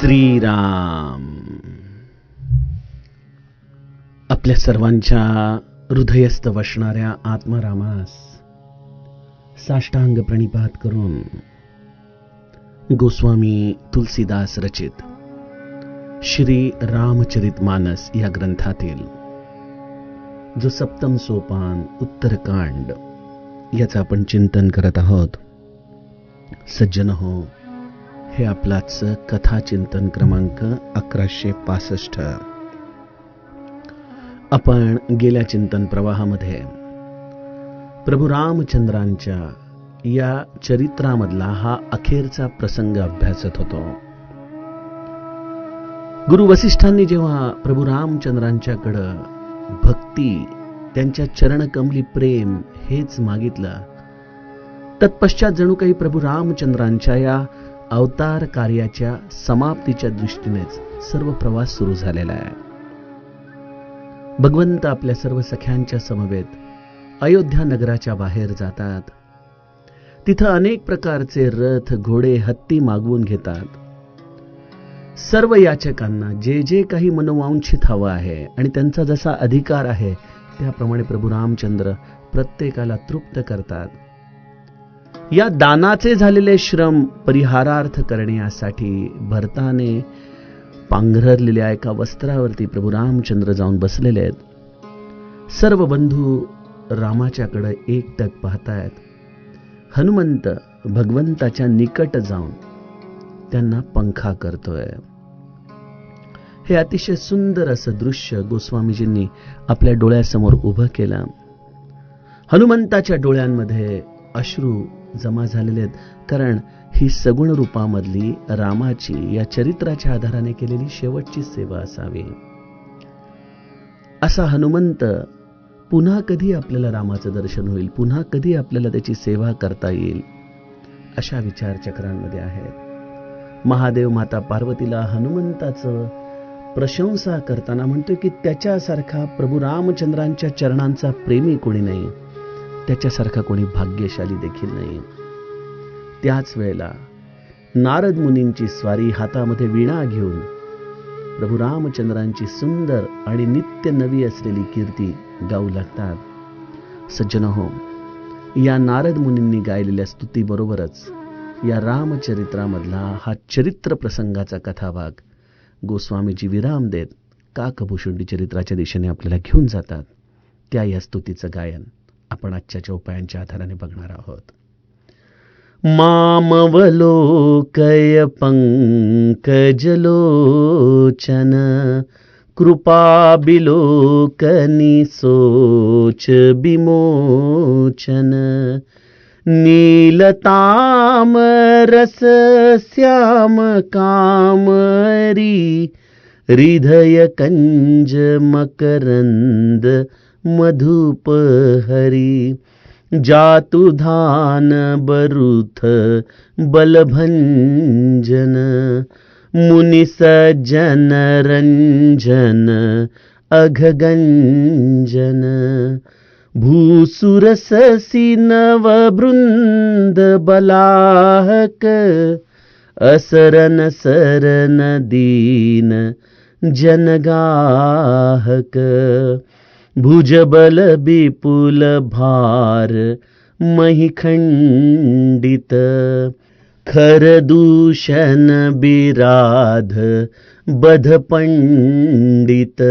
श्रीराम. आपल्या सर्वांच्या हृदयस्थ वसणाऱ्या आत्मारामास साष्टांग प्रणिपात करून गोस्वामी तुलसीदास रचित श्री रामचरितमानस या ग्रंथातील जो सप्तम सोपान उत्तरकांड याचं आपण चिंतन करत आहोत. सज्जन हो, हे आपलाच कथा चिंतन क्रमांक 1165. आपण गेल्या चिंतन प्रवाहामध्ये प्रभू रामचंद्रांच्या या चरित्रामधला हा अखेरचा प्रसंग अभ्यासत होतो. गुरु वसिष्ठांनी जेव्हा प्रभू रामचंद्रांच्याकडं भक्ती, त्यांच्या चरणकमली प्रेम हेच मागितलं, तत्पश्चात जणू काही प्रभू रामचंद्रांच्या या अवतार कार्याच्या समाप्तीच्या दृष्टीनेच सर्व प्रवास सुरू झालेला आहे. भगवंत आपल्या सर्व सख्यांच्या समवेत अयोध्या नगराच्या बाहेर जातात. तिथं अनेक प्रकारचे रथ, घोडे, हत्ती मागवून घेतात. सर्व याचकांना जे जे काही मनोवांछित हवं आहे आणि त्यांचा जसा अधिकार आहे त्याप्रमाणे प्रभू रामचंद्र प्रत्येकाला तृप्त करतात. या दानाचे झालेले श्रम परिहारार्थ करण्यासाठी भरताने पांघरलेल्या एका वस्त्रावरती प्रभू रामचंद्र जाऊन बसलेले आहेत. सर्व बंधू रामाच्याकडे एकटक पाहतायत. हनुमंत भगवंताच्या निकट जाऊन त्यांना पंखा करतोय. हे अतिशय सुंदर असं दृश्य गोस्वामीजींनी आपल्या डोळ्यासमोर उभं केलं. हनुमंताच्या डोळ्यांमध्ये अश्रू जमा झालेले आहेत, कारण ही सगुण रूपामधली रामाची या चरित्राच्या आधाराने केलेली शेवटची सेवा असावी. असा हनुमंत पुन्हा कधी आपल्याला रामाचं दर्शन होईल, पुन्हा कधी आपल्याला त्याची सेवा करता येईल, अशा विचारचक्रांमध्ये आहेत. महादेव माता पार्वतीला हनुमंताचं प्रशंसा करताना म्हणतोय की त्याच्यासारखा प्रभू रामचंद्रांच्या चरणांचा प्रेमी कोणी नाही, त्याच्यासारखा कोणी भाग्यशाली देखील नाही. त्याच वेळेला नारद मुनींची स्वारी हातामध्ये वीणा घेऊन प्रभू रामचंद्रांची सुंदर आणि नित्य नवी असलेली कीर्ती गाऊ लागतात. सज्जन हो, या नारद मुनींनी गायलेल्या स्तुतीबरोबरच या रामचरित्रामधला हा चरित्र प्रसंगाचा कथाभाग गोस्वामीजी विराम देत काकभूषुंडी चरित्राच्या दिशेने आपल्याला घेऊन जातात. त्या या स्तुतीचं गायन आपण आजच्या चौपायांच्या आधाराने बघणार आहोत. मामवलोकय पंकजलोचन कृपाबिलोकनि सोच विमोचन नीलतामरस श्याम कामरी हृदय कंज मकरंद मधुपहरी जातुधान बरुथ बलभंजन मुनि सज्जन रंजन अघगंजन भूसुर ससी नव बृंद बलाहक असरन सरन दीन जनगाहक भुजबल विपुल भार महिखंडित खरदूषण बिराध बध पंडित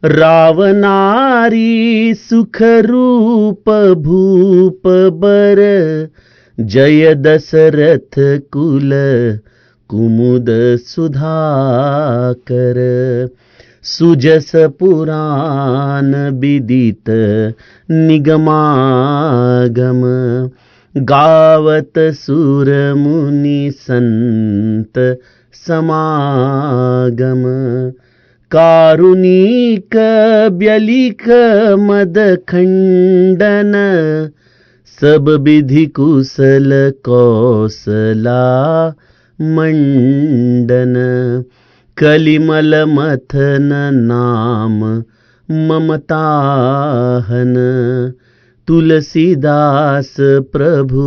रावनारी सुखरूप भूप बर जय दशरथ कुल कुमुद सुधाकर सुजस पुराण विदित निगमागम गावत सुर मुनि संत समागम कारुणिक व्यलिक मद खंडन सब विधि कुशल कौशला मंडन कलिमल मथन नाम ममताहन तुलसीदास प्रभु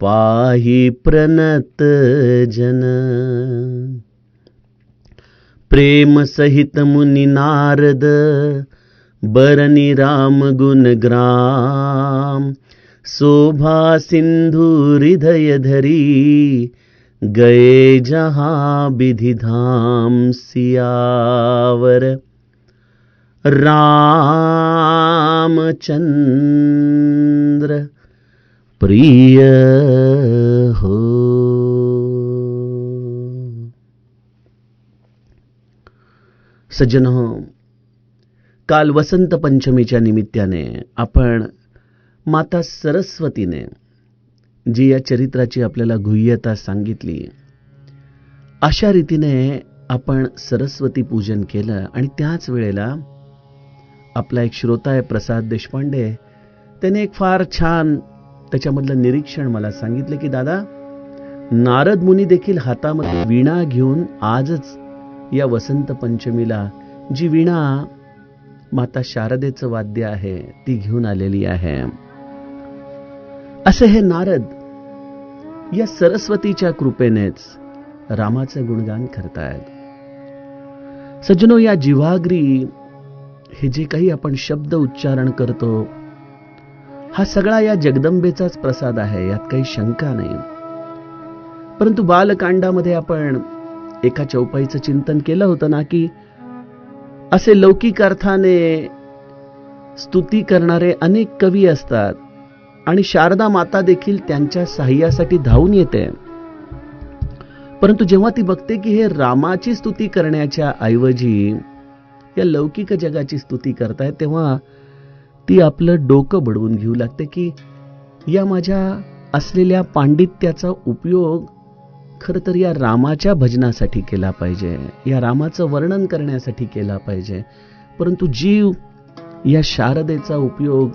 पाहि प्रणत जन। प्रेम सहित मुनि नारद बरनी राम गुण ग्राम शोभा सिंधु हृदय धरी गए जहां विधि धाम सियावर रामचंद्र प्रिय हो। सज्जनो, काल वसंत पंचमीच्या निमित्ताने आपण माता सरस्वतीने जी या चरित्राची आपल्याला गुह्यता सांगितली, अशा रीतीने आपण सरस्वती पूजन केलं. आणि त्याच वेळेला आपला एक श्रोता आहे प्रसाद देशपांडे, त्याने एक फार छान त्याच्यामधलं निरीक्षण मला सांगितलं की दादा, नारद मुनी देखील हातामध्ये वीणा घेऊन आजच या वसंत पंचमीला जी वीणा माता शारदेचं वाद्य आहे ती घेऊन आलेली आहे. असे हे नारद या सरस्वतीच्या कृपेनेच रामाचं गुणगान करतायत. सज्जनो, या जिव्हाग्री हे जे काही आपण शब्द उच्चारण करतो, हा सगळा या जगदंबेचाच प्रसाद आहे, यात काही शंका नाही. परंतु बालकांडामध्ये आपण एका चौपाईचं चिंतन केलं होतं ना, की असे लौकिक अर्थाने स्तुती करणारे अनेक कवी असतात आणि शारदा माता देखील त्यांच्या सहाय्यासाठी धावून येते. परंतु जेव्हा ती बघते की हे रामाची स्तुती करण्याच्या ऐवजी या लौकिक जगाची स्तुती करतायत, तेव्हा ती आपलं डोकं बडवून घेऊ लागते की या माझ्या असलेल्या पांडित्याचा उपयोग खरं तर या रामाच्या भजनासाठी केला पाहिजे, या रामाचं वर्णन करण्यासाठी केला पाहिजे. परंतु जीव या शारदेचा उपयोग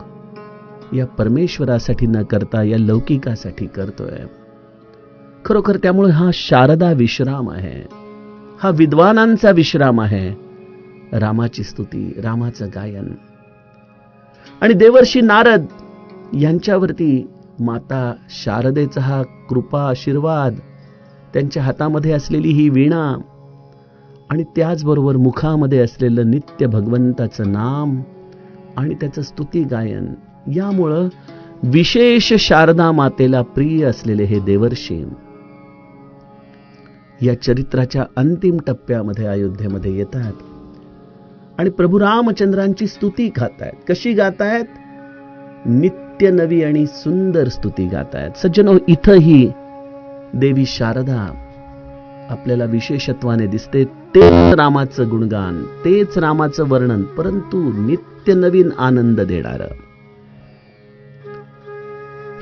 या परमेश्वरासाठी न करता या लौकिकासाठी करतोय. खरोखर त्यामुळे हा शारदा विश्राम आहे, हा विद्वानांचा विश्राम आहे. रामाची स्तुती, रामाचं गायन. आणि देवर्षी नारद यांच्यावरती माता शारदेचा हा कृपा आशीर्वाद, त्यांच्या हातामध्ये असलेली ही वीणा आणि त्याचबरोबर मुखामध्ये असलेलं नित्य भगवंताचं नाम आणि त्याचं स्तुती गायन, यामुळं विशेष शारदा मातेला प्रिय असलेले हे देवर्षी या चरित्राच्या अंतिम टप्प्यामध्ये अयोध्येमध्ये येतात आणि प्रभू रामचंद्रांची स्तुती गातायत. कशी गातायत? नित्य नवी आणि सुंदर स्तुती गातायत. सज्जनो, इथंही देवी शारदा आपल्याला विशेषत्वाने दिसते. तेच रामाचं गुणगान, तेच रामाचं वर्णन, परंतु नित्य नवीन आनंद देणार.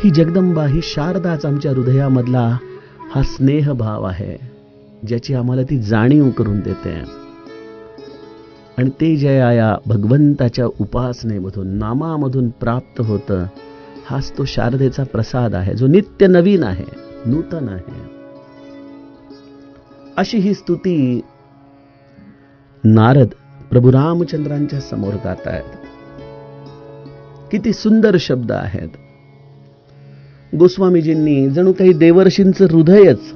ही जगदंबा, ही शारदाच आमच्या हृदयामधला हा स्नेहभाव आहे, ज्याची आम्हाला ती जाणीव करून देते. आणि ते जे या भगवंताच्या उपासनेमधून, नामामधून प्राप्त होतं, हाच तो शारदेचा प्रसाद आहे, जो नित्य नवीन आहे, नूतन आहे. अशी ही स्तुती नारद प्रभू रामचंद्रांच्या समोर गातायत. किती सुंदर शब्द आहेत. गोस्वामीजींनी जणू काही देवर्षींचं हृदयच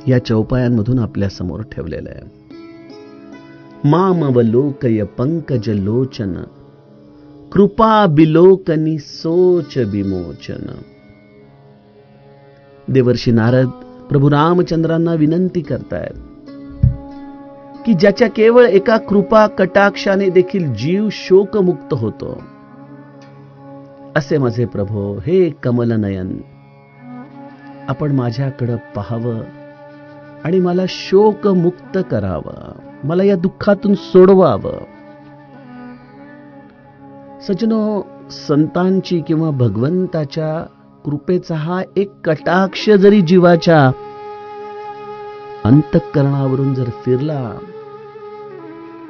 या चौपायांमधून आपल्या समोर ठेवलेलं आहे. मामवलोकय पंकज लोचन कृपा बिलोकनी सोच विमोचन. देवर्षी नारद प्रभू रामचंद्रांना विनंती करतायत की ज्याच्या केवळ एका कृपा कटाक्षाने देखील जीव शोकमुक्त होतो, असे माझे प्रभो, हे कमलनयन, आपण माझ्याकडे पाहावं आणि मला शोकमुक्त करावं, मला या दुःखातून सोडवावं. सज्जनो, संतांची किंवा भगवंताच्या कृपेचा हा एक कटाक्ष जरी जीवाच्या अंतःकरणावरून जर फिरला,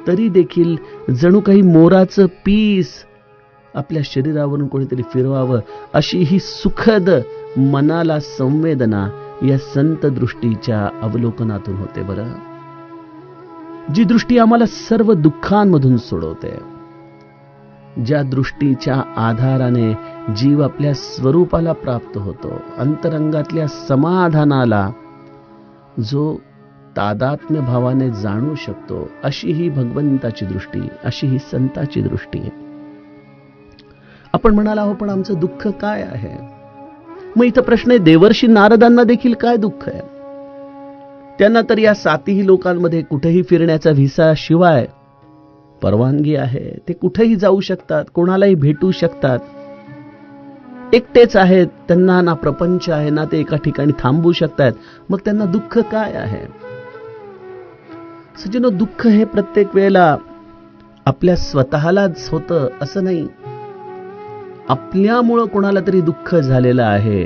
तरी देखील जणू काही मोराचं पीस आपल्या शरीरावरून कोणीतरी फिरवावं, अशी ही सुखद मनाला संवेदना या संत दृष्टीच्या अवलोकनातून होते. बरं, जी दृष्टी आम्हाला सर्व दुःखांमधून सोडवते, ज्या दृष्टीच्या आधाराने जीव आपल्या स्वरूपाला प्राप्त होतो, अंतरंगातल्या समाधानाला जो तादात्म्य भावाने जाणू शकतो, अशी ही भगवंताची दृष्टी, अशी ही संताची दृष्टी आहे. आपण म्हणाला हो पण आमचं दुःख काय आहे? मग इथं प्रश्न आहे, देवर्षी नारदांना देखील काय दुःख आहे? त्यांना तर या सातही लोकांमध्ये कुठेही फिरण्याचा व्हिसा शिवाय परवानगी आहे. ते कुठेही जाऊ शकतात, कोणालाही भेटू शकतात, एकटेच आहेत, त्यांना ना प्रपंच आहे ना ते एका ठिकाणी थांबू शकतात. मग त्यांना दुःख काय आहे? सज्जनो, दुःख हे प्रत्येक वेळेला आपल्या स्वतःलाच होतं असं नाही. आपल्यामुळं कोणाला तरी दुःख झालेलं आहे,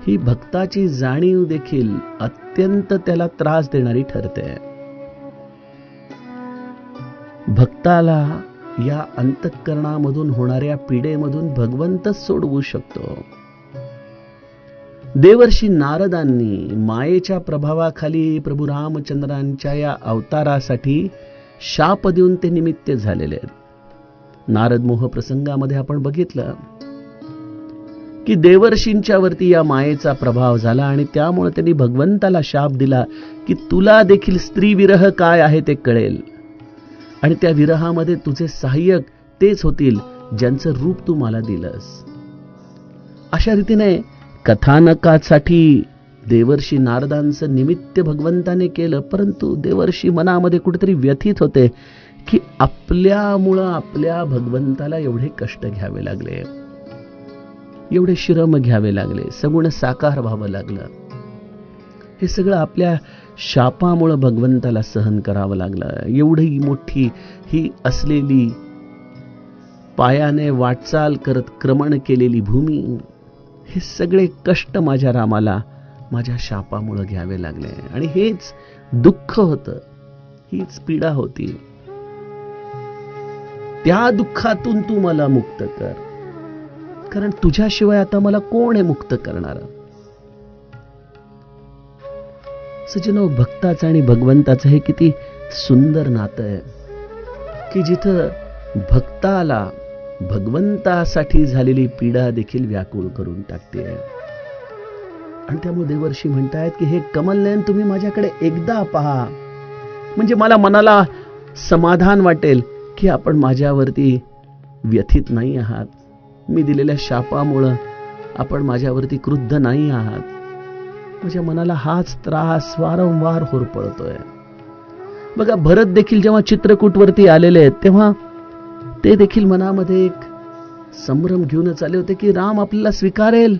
ही भक्ताची जाणीव देखील अत्यंत त्याला त्रास देणारी ठरते. भक्ताला या अंतःकरणामधून होणाऱ्या पीडेमधून भगवंतच सोडवू शकतो. देवर्षी नारदांनी मायेच्या प्रभावाखाली प्रभू रामचंद्रांच्या या अवतारासाठी शाप देऊन ते निमित्त झालेले आहेत. नारद मोह प्रसंगामध्ये आपण बघितलं की देवर्षींच्या वरती या मायेचा प्रभाव झाला आणि त्यामुळे त्यांनी भगवंताला शाप दिला की तुला देखील स्त्री विरह काय आहे ते कळेल आणि त्या विरहामध्ये तुझे सहाय्यक तेच होतील ज्यांचं रूप तू मला दिलंस. अशा रीतीने कथानकासाठी देवर्षी नारदांचं निमित्त भगवंताने केलं, परंतु देवर्षी मनामध्ये कुठेतरी व्यथित होते की आपल्यामुळं आपल्या भगवंताला एवढे कष्ट घ्यावे लागले, एवढे श्रम घ्यावे लागले, सगुण साकार व्हावं लागलं. हे सगळं आपल्या शापामुळं भगवंताला सहन करावं लागलं. एवढी मोठी ही असलेली पायाने वाटचाल करत क्रमण केलेली भूमी, हे सगळे कष्ट माझ्या रामाला माझ्या शापामुळं घ्यावे लागले. आणि हेच दुःख होतं, हीच पीडा होती. त्या दुःखातून तू मला मुक्त कर, कारण तुझ्याशिवाय आता मला कोण आहे मुक्त करणार? सज्जनो, भक्ताचं आणि भगवंताचं हे किती सुंदर नातं आहे की जिथं भक्ताला भगवंतासाठी झालेली पीडा देखील व्याकुळ करून टाकते. आणि त्यामुळे देवर्षी म्हणतायत की हे कमलनयन तुम्ही माझ्याकडे एकदा पहा, म्हणजे मला मनाला समाधान वाटेल की आपण माझ्यावरती व्यथित नाही आहात, मी दिलेल्या शापामुळं आपण माझ्यावरती क्रुद्ध नाही आहात. माझ्या मनाला हाच त्रास वारंवार होरपळतोय. बघा, भरत देखील जेव्हा चित्रकूटवरती आलेले आहेत तेव्हा ते देखील मनामध्ये एक संभ्रम घेऊनच आले होते की राम आपल्याला स्वीकारेल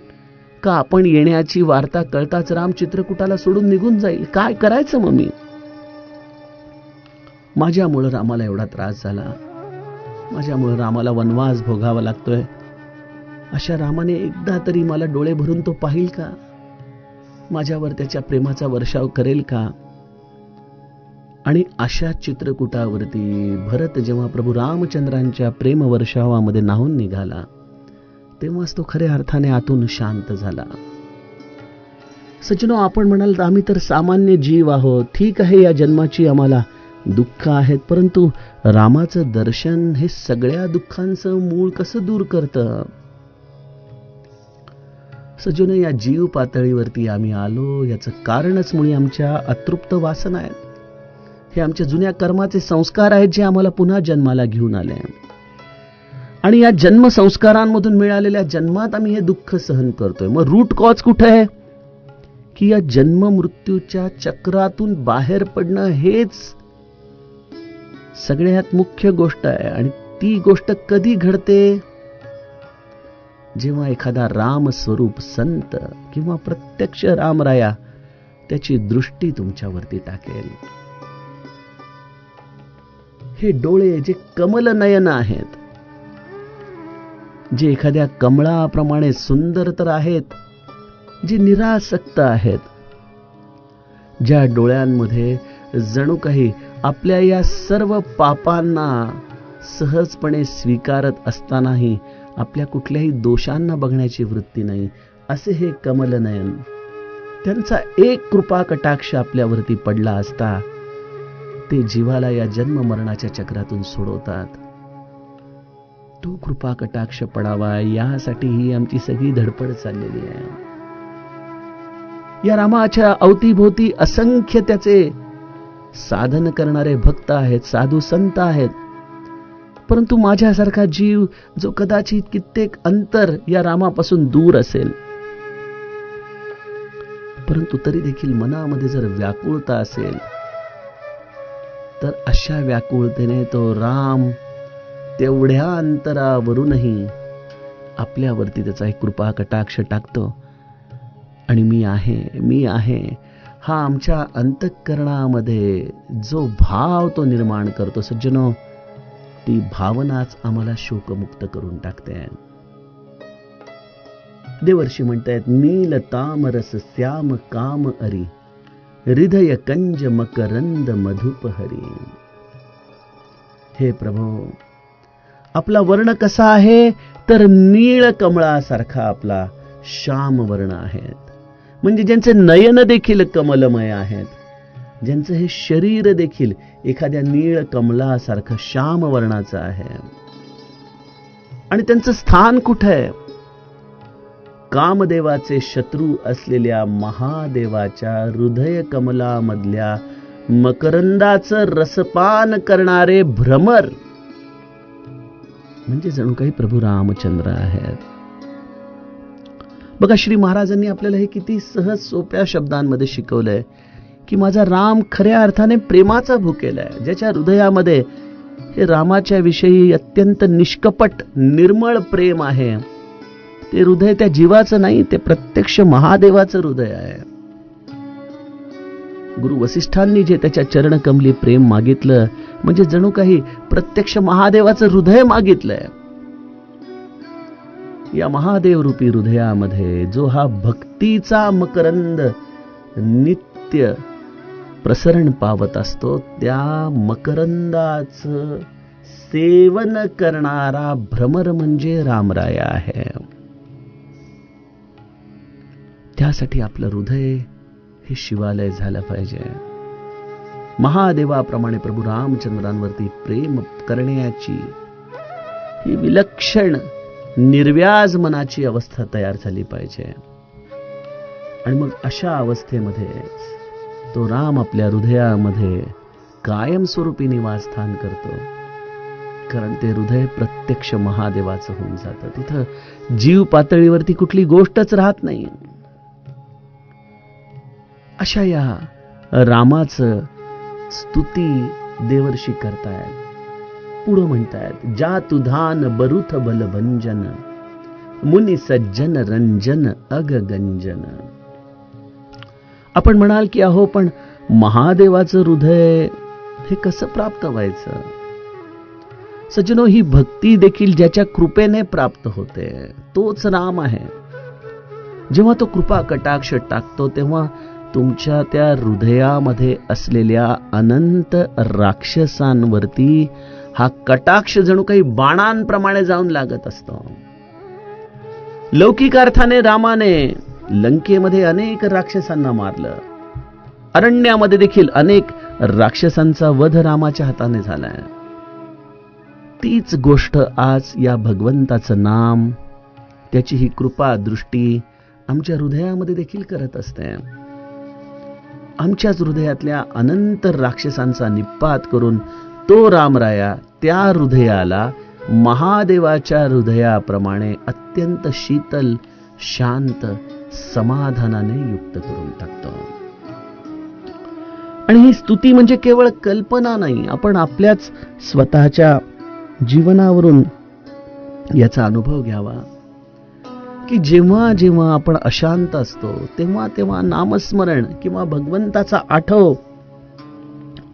का? आपण येण्याची वार्ता कळताच राम चित्रकूटाला सोडून निघून जाईल, काय करायचं मग मी? माझ्यामुळं रामाला एवढा त्रास झाला, माझ्यामुळं रामाला वनवास भोगावा लागतोय. अशा रामाने एकदा तरी मला डोळे भरून तो पाहिल का? माझ्यावर त्याच्या प्रेमाचा वर्षाव करेल का? आणि अशा चित्रकूटावरती भरत जेव्हा प्रभू रामचंद्रांच्या प्रेम वर्षावामध्ये न्हाऊन निघाला तेव्हाच तो खऱ्या अर्थाने आतून शांत झाला. सज्जनो, आपण म्हणाल आम्ही तर सामान्य जीव आहोत, ठीक आहे, या जन्माची आम्हाला दुःख आहेत, परंतु रामाचं दर्शन हे सगळ्या दुःखांचं मूळ कसं दूर करतं? सज्जनो, या जीव पातळीवरती आम्ही आलो याचं कारणच मुळी आमच्या अतृप्त वासना आहेत. हे आमच्या जुन्या कर्माचे संस्कार आहेत जे आम्हाला पुन्हा जन्माला घेऊन आले. आणि या जन्म संस्कारांमधून मिळालेल्या जन्मात आम्ही हे दुःख सहन करतोय. मग रूट कॉज कुठे आहे? की या जन्म मृत्यूच्या चक्रातून बाहेर पडणं हेच सगळ्यात मुख्य गोष्ट आहे. आणि ती गोष्ट कधी घडते? जेव्हा एखादा रामस्वरूप संत किंवा प्रत्यक्ष रामराया त्याची दृष्टी तुमच्यावरती टाकेल. हे डोळे जे कमलनयन आहेत, जे एखाद्या कमळाप्रमाणे सुंदर तर आहेत, जे निरासक्त आहेत, ज्या डोळ्यांमध्ये जणू काही आपल्या या सर्व पापांना सहजपणे स्वीकारत असतानाही आपल्या कुठल्याही दोषांना बघण्याची वृत्ती नाही, असे हे कमलनयन. त्यांचा एक कृपा कटाक्ष आपल्यावरती पडला असता ते जीवाला या जन्म मरणाच्या चक्रातून सोडवतात. तो कृपा कटाक्ष पडावा यासाठी ही आमची सगळी धडपड चाललेली आहे. या रामाच्या अवतीभोवती असंख्य त्याचे साधन करणारे भक्त आहेत, साधू संत आहेत. परंतु माझ्यासारखा जीव जो कदाचित कित्येक अंतर या रामापासून दूर असेल, परंतु तरी देखील मनामध्ये जर व्याकुळता असेल, तर अशा व्याकुळतेने तो राम तेवढ्या अंतरावरूनही आपल्यावरती त्याचा एक कृपा कटाक्ष टाकतो आणि मी आहे हा आमच्या अंतःकरणामध्ये जो भाव तो निर्माण करतो, सज्जनो, ती भावनाच आम्हाला शोकमुक्त करून टाकते. देवर्षी म्हणतायत, नील तामरस श्याम काम अरी हृदय कंज मकरंद मधुप हरी. हे प्रभो, आपला वर्ण कसा आहे तर नीळ कमळासारखा आपला श्याम वर्ण आहेत. म्हणजे ज्यांचे नयन देखील कमलमय आहेत, ज्यांचं हे शरीर देखील एखाद्या नीळ कमलासारखं श्याम वर्णाचं आहे. आणि त्यांचं स्थान कुठे आहे? कामदेवाचे शत्रू असलेल्या महादेवाच्या हृदय कमलामधल्या मकरंदाचं रसपान करणारे भ्रमर म्हणजे जणू काही प्रभू रामचंद्र आहेत. बघा, श्री महाराजांनी आपल्याला हे किती सहज सोप्या शब्दांमध्ये शिकवलंय की माझा राम खऱ्या अर्थाने प्रेमाचा भुकेला आहे, ज्याच्या हृदयामध्ये हे रामाच्या विषयी अत्यंत निष्कपट निर्मळ प्रेम आहे. ते हृदय त्या जीवाचं नाही, ते प्रत्यक्ष महादेवाचं हृदय आहे. गुरु वसिष्ठांनी जे त्याच्या चरणकमली प्रेम मागितलं म्हणजे जणू काही प्रत्यक्ष महादेवाचं हृदय मागितलंय. या महादेव रूपी हृदयामध्ये जो हा भक्तीचा मकरंद नित्य प्रसरण पावत असतो, त्या मकरंदाचं सेवन करणारा भ्रमर म्हणजे रामराया आहे. त्यासाठी आपलं हृदय हे शिवालय झालं पाहिजे. महादेवाप्रमाणे प्रभू रामचंद्रांवरती प्रेम करण्याची ही विलक्षण निर्व्याज मनाची अवस्था तयार झाली पाहिजे. आणि मग अशा अवस्थेमध्ये तो राम आपल्या हृदयामध्ये कायमस्वरूपी निवासस्थान करतो, कारण ते हृदय प्रत्यक्ष महादेवाचं होऊन जातं. तिथं जीव पातळीवरती कुठली गोष्टच राहत नाही. अशा या रामाचं स्तुती देवर्षी करतायत. पुढं म्हणतायत, जा तुधान बरुथ बलभंजन मुनी सज्जन रंजन अगगंजन. आपण म्हणाल की अहो, पण महादेवाचं हृदय हे कसं प्राप्त व्हायचं? सज्जनो, ही भक्ती देखील ज्याच्या कृपेने प्राप्त होते तोच राम आहे. जेव्हा तो कृपा कटाक्ष टाकतो तेव्हा तुमच्या त्या हृदयामध्ये असलेल्या अनंत राक्षसांवरती हा कटाक्ष जणू काही बाणांप्रमाणे जाऊन लागत असतो. लौकिक अर्थाने रामाने लंकेमध्ये अनेक राक्षसांना मारलं, अरण्यामध्ये देखील अनेक राक्षसांचा वध रामाच्या हाताने झालाय. तीच गोष्ट आज या भगवंताचं नाम, त्याची ही कृपा दृष्टी आमच्या हृदयामध्ये देखील करत असते. आमच्याच हृदयातल्या अनंत राक्षसांचा निपात करून तो रामराया त्या हृदयाला महादेवाच्या हृदयाप्रमाणे अत्यंत शीतल, शांत, समाधानाने युक्त करून टाकतो. आणि ही स्तुती म्हणजे केवळ कल्पना नाही, आपण आपल्याच स्वतःच्या जीवनावरून याचा अनुभव घ्यावा की जेव्हा जेव्हा आपण अशांत असतो तेव्हा तेव्हा नामस्मरण किंवा भगवंताचा आठव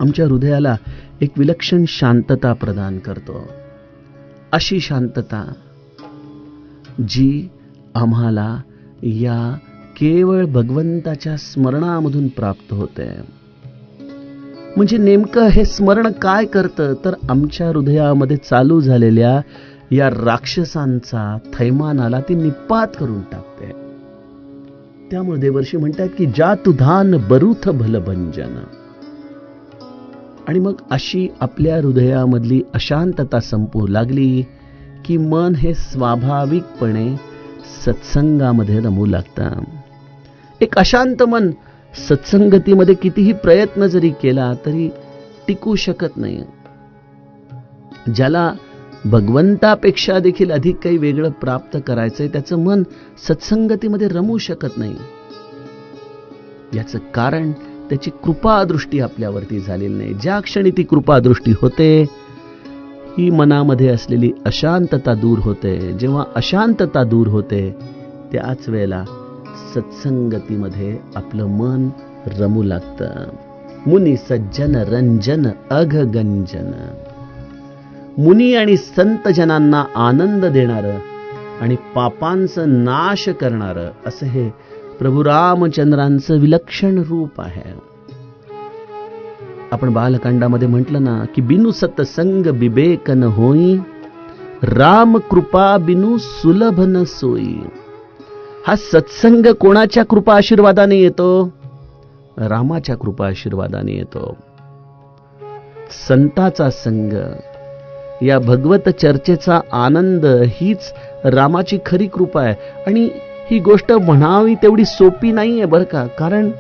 आमच्या हृदयाला एक विलक्षण शांतता प्रदान करतो. अशी शांतता जी आम्हाला या केवळ भगवंताच्या स्मरणामधून प्राप्त होते. म्हणजे नेमकं हे स्मरण काय करतं तर आमच्या हृदयामध्ये चालू झालेल्या या राक्षसांचा थैमानाला ती निपात करून टाकते. त्यामुळे देवर्षी म्हणतात की जा तुधान बरुथ भलभंजन. आणि मग अशी आपल्या हृदयामधली अशांतता संपू लागली की मन हे स्वाभाविकपणे सत्संगामध्ये रमू लागतं. एक अशांत मन सत्संगतीमध्ये कितीही प्रयत्न जरी केला तरी टिकू शकत नाही. ज्याला भगवंतापेक्षा देखील अधिक काही वेगळं प्राप्त करायचंय त्याचं मन सत्संगतीमध्ये रमू शकत नाही. याचं कारण त्याची कृपादृष्टी आपल्यावरती झालेली नाही. ज्या क्षणी ती कृपादृष्टी होते ही मनामध्ये असलेली अशांतता दूर होते. जेव्हा अशांतता दूर होते त्याच वेळेला सत्संगतीमध्ये आपलं मन रमू लागतं. मुनी सज्जन रंजन अघगंजन. मुनी आणि संत जनांना आनंद देणारं आणि पापांचं नाश करणारं असं हे प्रभू रामचंद्रांचं विलक्षण रूप आहे. आपण बालकांडामध्ये म्हटलं ना की बिनु सत्संग विवेक न होई, राम कृपा बिनु सुलभ न सोई. हा सत्संग कोणाच्या कृपा आशीर्वादाने येतो? रामाच्या कृपा आशीर्वादाने येतो. संताचा संग, या भगवत चर्चेचा आनंद हीच रामाची खरी कृपा आहे. आणि ही गोष्ट म्हणावी तेवढी सोपी नाहीये बरं का. कारण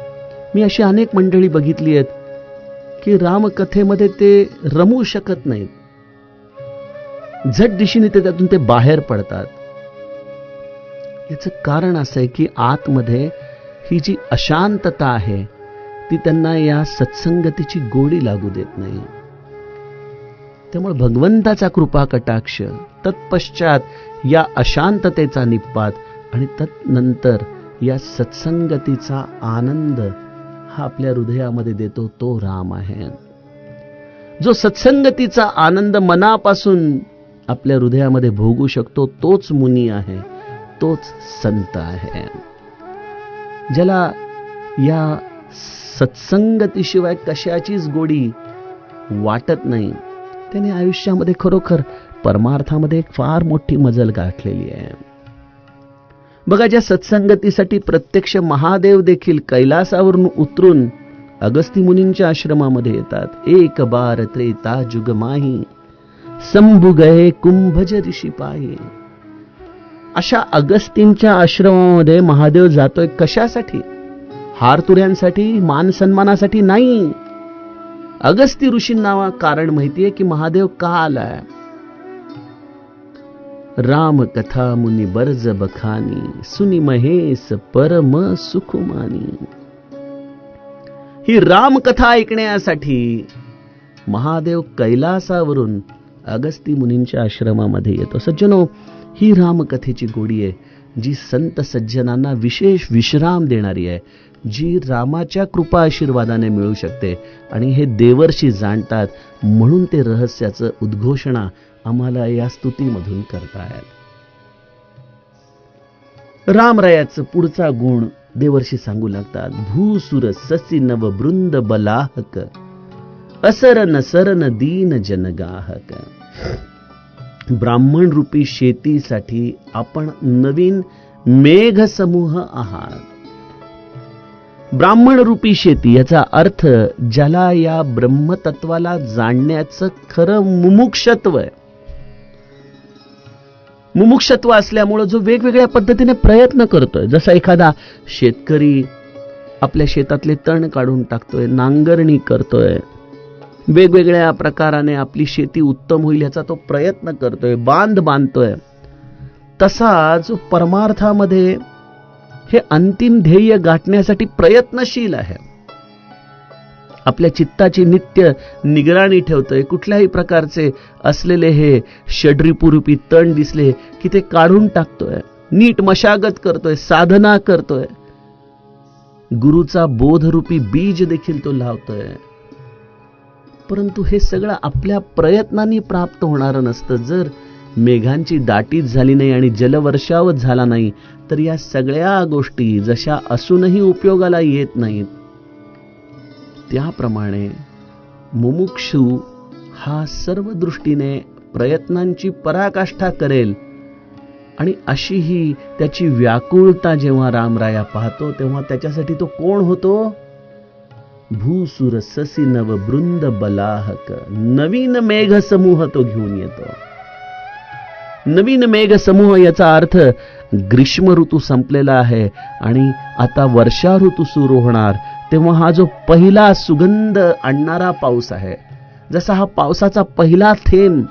मी अशी अनेक मंडळी बघितली आहेत की रामकथेमध्ये ते रमू शकत नाहीत. झट दिशेने ते त्यातून ते बाहेर पडतात. याचं कारण असं आहे की आतमध्ये ही जी अशांतता आहे ती त्यांना या सत्संगतीची गोडी लागू देत नाही. त्यामुळे भगवंताचा कृपा कटाक्ष, तत्पश्चात या अशांततेचा निपात आणि तत्नंतर या सत्संगतीचा आनंद हा आपल्या हृदयामध्ये देतो तो राम आहे. जो सत्संगतीचा आनंद मनापासून आपल्या हृदयामध्ये भोगू शकतो तोच मुनी आहे, तोच संत आहे. ज्याला या सत्संगतीशिवाय कशाचीच गोडी वाटत नाही त्याने आयुष्यामध्ये खरोखर परमार्थामध्ये एक फार मोठी मजल गाठलेली आहे. बघा, ज्या सत्संगतीसाठी प्रत्यक्ष महादेव देखील कैलासावरून उतरून अगस्ती मुनींच्या आश्रमामध्ये येतात. एक बार त्रेता जुग माही, संभु गए कुंभज ऋषी पाही. अशा अगस्तींच्या आश्रमामध्ये महादेव जातोय कशासाठी? हारतुऱ्यांसाठी, मान सन्मानासाठी नाही. अगस्ती ऋषींना कारण माहितीये की महादेव का आलाय. राम कथा मुनी बर्ज बखानी, सुनी महेश परम सुखमानी. ही राम कथा ऐकण्यासाठी महादेव कैलासावरून अगस्ती मुनींच्या आश्रमामध्ये येतो. सज्जनो, ही रामकथेची गोडी आहे जी संत सज्जनांना विशेष विश्राम देणारी आहे, जी रामाच्या कृपा आशीर्वादाने मिळू शकते. आणि हे देवर्षी जाणतात म्हणून ते रहस्याचं उद्घोषणा आम्हाला या स्तुतीमधून करतायत. रामरायाचं पुढचा गुण देवर्षी सांगू लागतात. भूसुर ससी नव बृंद बलाहक, असरन सरन दीन जनगाहक. ब्राह्मण रूपी शेतीसाठी आपण नवीन मेघ समूह आहात. ब्राह्मण रूपी शेती याचा अर्थ ज्याला या ब्रह्मतत्वाला जाणण्याचं खरं मुमुक्षत्व आहे. मुमुक्षत्व असल्यामुळे जो वेगवेगळ्या पद्धतीने प्रयत्न करतोय, जसा एखादा शेतकरी आपल्या शेतातले तण काढून टाकतोय, नांगरणी करतोय, वेगवेगळ्या प्रकाराने आपली शेती उत्तम होईल याचा तो प्रयत्न करतोय, बांध बांधतोय, तसा जो परमार्थामध्ये हे अंतिम ध्येय गाठण्यासाठी प्रयत्नशील आहे. आपल्या चित्ताची नित्य निगराणी ठेवतोय. कुठल्याही प्रकारचे असलेले हे षड्रिपुरूपी तण दिसले की ते काढून टाकतोय, नीट मशागत करतोय, साधना करतोय, गुरुचा बोधरूपी बीज देखील तो लावतोय. परंतु हे सगळं आपल्या प्रयत्नांनी प्राप्त होणारं नसतं. जर मेघांची दाटीच झाली नाही आणि जलवर्षावच झाला नाही तर या सगळ्या गोष्टी जशा असूनही उपयोगाला येत नाहीत. त्याप्रमाणे मुमुक्षू हा सर्व दृष्टीने प्रयत्नांची पराकाष्ठा करेल आणि अशी ही त्याची व्याकुळता जेव्हा रामराया पाहतो तेव्हा त्याच्यासाठी तो कोण होतो? भूसुर ससी नव बृंद बलाहक. नवीन मेघ समूह तो घेऊन येतो. नवीन मेघ समूह याचा अर्थ ग्रीष्म ऋतू संपलेला आहे आणि आता वर्षा ऋतू सुरू होणार. तेव्हा हा जो पहिला सुगंध आणणारा पाऊस आहे, जसा हा पावसाचा पहिला थेंब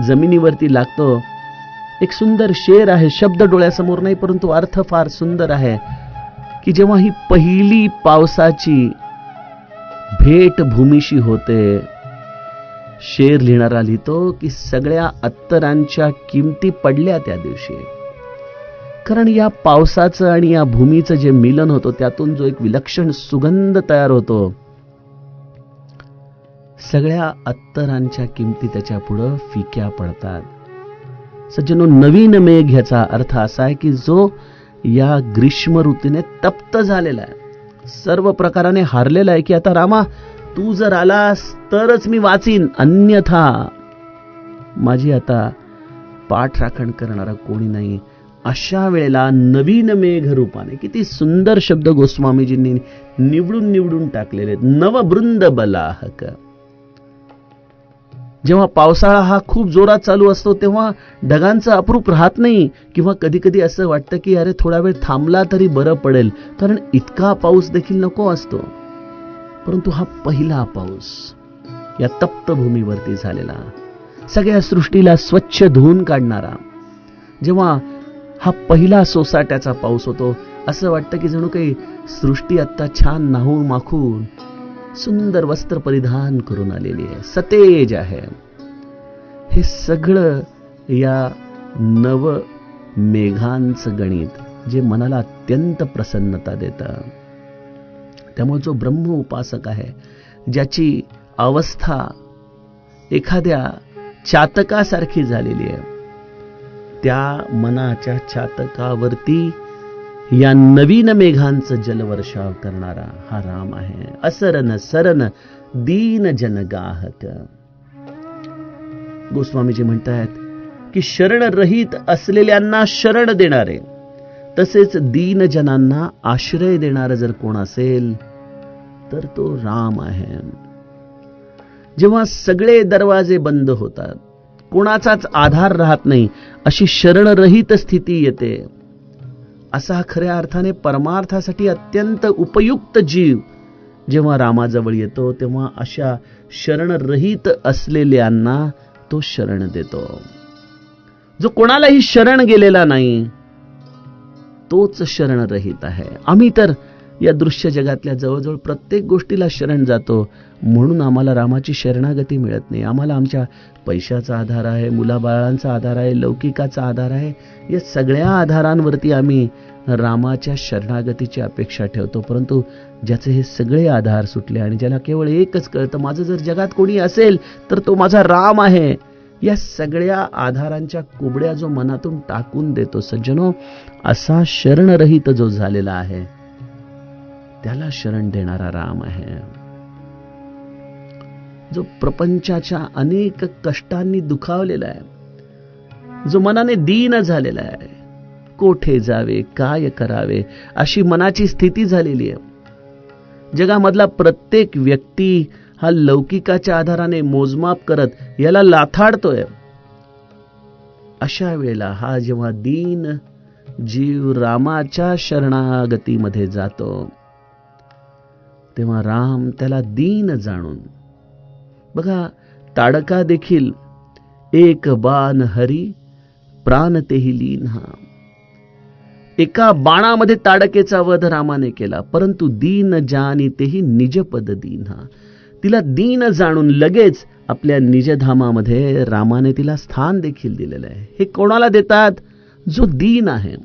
जमिनीवरती लागतो, एक सुंदर शेर आहे, शब्द डोळ्यासमोर नाही परंतु अर्थ फार सुंदर आहे, की जेव्हा ही पहिली पावसाची भेट भूमीशी होते, शेर लिहिणारा लिहितो की सगळ्या अत्तरांच्या किमती पडल्या त्या दिवशी. कारण या पावसाचं आणि या भूमीचं जे मिलन होतं त्यातून जो एक विलक्षण सुगंध तयार होतो, सगळ्या अत्तरांच्या किमती त्याच्या पुढं फिक्या पडतात. सज्जनो, नवीन मेघ ह्याचा अर्थ असा आहे की जो या ग्रीष्म ऋतूने तप्त झालेला आहे, सर्व प्रकाराने हारलेला आहे, की आता रामा तू जर आलास तरच मी वाचीन, अन्यथा माझी आता पाठराखण करणारा कोणी नाही. अशा वेळेला नवीन मेघ रूपाने, किती सुंदर शब्द गोस्वामीजींनी निवडून निवडून टाकलेले आहेत, नवबृंद बलाहक. जेव्हा पावसाळा हा खूप जोरात चालू असतो तेव्हा ढगांचं अप्रूप राहत नाही, किंवा कधी कधी असं वाटतं की अरे थोडा वेळ थांबला तरी बरं पडेल, कारण इतका पाऊस देखील नको असतो. परंतु हा पहिला पाऊस या तप्त भूमीवरती झालेला, सगळ्या सृष्टीला स्वच्छ धुवून काढणारा, जेव्हा हा पहिला सोसाट्याचा पाऊस होतो, असं वाटतं की जणू काही सृष्टी आत्ता छान नाहून माखून सुंदर वस्त्र परिधान करून आलेली आहे, सतेज आहे. हे सगळं या नव मेघांचं गणित जे मनाला अत्यंत प्रसन्नता देतं. त्यामुळे जो ब्रह्म उपासक आहे, ज्याची अवस्था एखाद्या चातकासारखी झालेली आहे, त्या मनाच्या चातकावरती या नवीन मेघांचं जलवर्षाव करणारा हा राम आहे. असरन सरन दीन जनगाहक. गोस्वामीजी म्हणतात की शरण रहित असलेल्यांना शरण देणारे, तसेच दीन जनांना आश्रय देणारं जर कोण असेल तर तो राम आहे. जेव्हा सगळे दरवाजे बंद होतात, कोणाचाच आधार राहत नाही, अशी शरणरहित स्थिती येते, असा खऱ्या अर्थाने परमार्थासाठी अत्यंत उपयुक्त जीव जेव्हा रामाजवळ येतो, तेव्हा अशा शरणरहित असलेल्यांना तो शरण देतो. जो कोणालाही शरण गेलेला नाही तोच शरणरहित आहे. आम्ही तर या दृश्य जगातल्या जवळजवळ प्रत्येक गोष्टीला शरण जातो, म्हणून आम्हाला रामाची शरणागती मिळत नाही. आम्हाला आमच्या पैशाचा आधार आहे, मुलाबाळांचा आधार आहे, लौकिकाचा आधार आहे, या सगळ्या आधारांवरती आम्ही रामाच्या शरणागतीची अपेक्षा ठेवतो. परंतु ज्याचे हे सगळे आधार सुटले आणि ज्याला केवळ एकच कळतं, माझं जर जगात कोणी असेल तर तो माझा राम आहे, या सगळ्या आधारांच्या कुबड्या जो मनातून टाकून देतो, सज्जनो, असा शरणरहित जो झालेला आहे त्याला शरण देणारा राम आहे. जो प्रपंचाच्या अनेक कष्टांनी दुखावलेला आहे, जो मनाने दीन झालेला आहे, कोठे जावे काय करावे अशी मनाची स्थिती झालेली आहे. जगामधला प्रत्येक व्यक्ती हा लौकिकाच्या आधाराने मोजमाप करत याला लाथाडतोय. अशा वेळेला हा जेव्हा दीन जीव रामाच्या शरणागतीमध्ये जातो, तेव्हा राम त्याला दीन जाणून, बघा ताडका देखील एक बाण हरी प्राण तेही लीन, हा एका बाणामध्ये ताडकेचा वध रामाने केला, परंतु दीन जानी तेही निजपद दीन, हा तिला दीन जाणून लगेच आपल्या निजधामामध्ये रामाने तिला स्थान देखील दिलेलं आहे. हे कोणाला देतात? जो दीन आहे,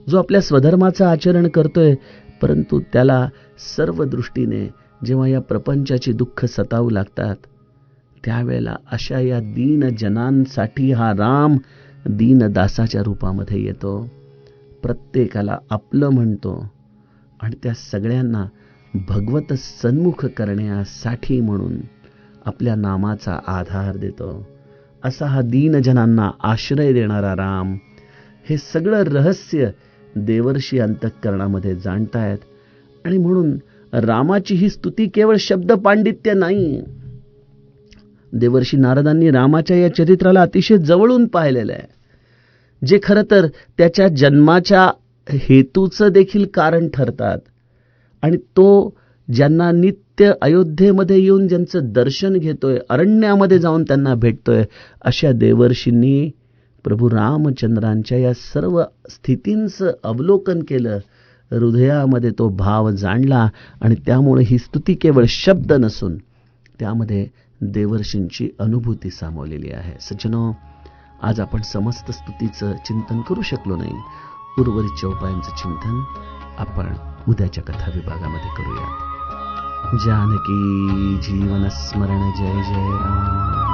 जो आपल्या स्वधर्माचं आचरण करतोय, परंतु त्याला सर्व दृष्टीने जेव्हा या प्रपंचाची दुःख सतावू लागतात, त्यावेळेला अशा या दीन जनांसाठी हा राम दीन दासाच्या रूपामध्ये येतो, प्रत्येकाला आपलं म्हणतो आणि त्या सगळ्यांना भगवत सन्मुख करण्यासाठी म्हणून आपल्या नामाचा आधार देतो. असा हा दीन जनांना आश्रय देणारा राम, हे सगळं रहस्य देवर्षी अंतःकरणामध्ये जाणतायत. आणि म्हणून रामाची ही स्तुती केवळ शब्द पांडित्य नाही, देवर्षी नारदांनी रामाच्या या चरित्राला अतिशय जवळून पाहिलेलं आहे, जे खरं तर त्याच्या जन्माच्या हेतूचं देखील कारण ठरतात. आणि तो ज्यांना नित्य अयोध्येमध्ये येऊन ज्यांचं दर्शन घेतोय, अरण्यामध्ये जाऊन त्यांना भेटतोय, अशा देवर्षींनी प्रभू रामचंद्रांच्या या सर्व स्थितींचं अवलोकन केलं, हृदयामध्ये तो भाव जाणला आणि त्यामुळे ही स्तुती केवळ शब्द नसून त्यामध्ये देवर्षींची अनुभूती सामावलेली आहे. सज्जनो, आज आपण समस्त स्तुतीचं चिंतन करू शकलो नाही. उर्वरित उपायांचं चिंतन आपण उद्याच्या कथा विभागामध्ये करूया. जानकी जीवन स्मरण. जय जय राम.